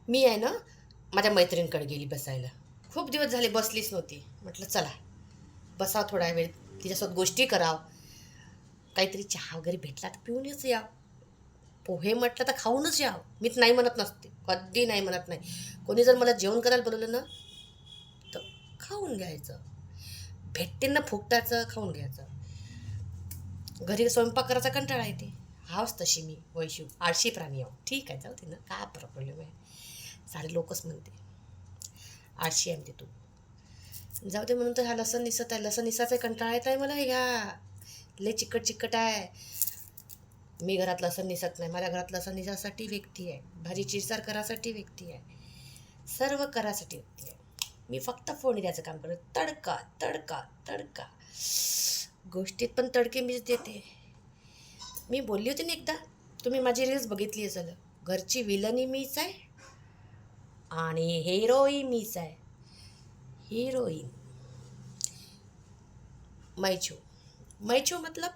मी आहे ना माझ्या मैत्रिणीकडे गेली बसायला. खूप दिवस झाले बसलीच नव्हती. म्हटलं चला बसावं थोडा वेळ, तिच्यासोबत गोष्टी करावं, काहीतरी चहा वगैरे भेटला तर पिऊनच या, पोहे म्हटलं तर खाऊनच या. मीच नाही म्हणत नसते, कधी नाही म्हणत नाही. कोणी जर मला जेवण करायला बोलवलं ना तर खाऊन घ्यायचं, भेटते ना फुकटाचं खाऊन घ्यायचं. घरी स्वयंपाक करायचा कंटाळा येते. हाच तशी मी वैशू आळशी प्राणी आहो. ठीक आहे, जाऊ दे ना, काय प्रॉब्लेम आहे. सारे लोकच म्हणते आळशी आहे म्हणते तू. जाऊ दे म्हणून तर हा लसण निसत आहे. लसण निसाचा कंटाळा येत आहे मला. ह्या लय चिकट चिकट आहे. मी घरात लसण निसत नाही. माझ्या घरात लसण निसासाठी व्यक्ती आहे, भाजी चिरसार करासाठी व्यक्ती आहे, सर्व करासाठी व्यक्ती आहे. मी फक्त फोडणी द्यायचं काम करत. तडका तडका तडका, गोष्टीत पण तडके मीच देते. मी बोलली होती ना एकदा, तुम्ही माझी रील्स बघितली असेल, घरची विलनी मीच आहे आणि हिरोईन मीच आहे. हिरोईन मैचू. मैचू मतलब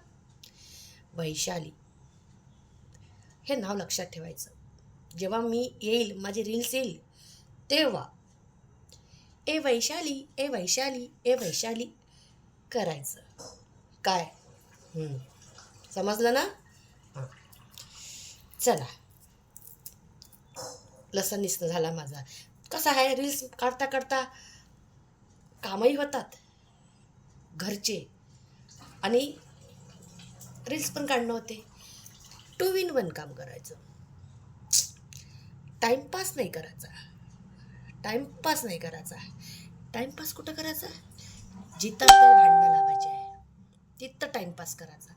वैशाली. हे नाव लक्षात ठेवायचं. जेव्हा मी येईल, माझी रील्स येईल तेव्हा ए वैशाली ए वैशाली ए वैशाली करायचं. काय समजलं ना? हां, चला. लसण निसतं झाला माझा. कसा आहे, रील्स काढता काढता कामही होतात घरचे आणि रील्स पण काढणं होते. 2 in 1 काम करायचं. टाईमपास नाही करायचा. टाईमपास नाही करायचा. टाईमपास कुठं करायचा? जिथं आपल्याला भांडणं लावायचे आहे तिथं टाईमपास करायचा.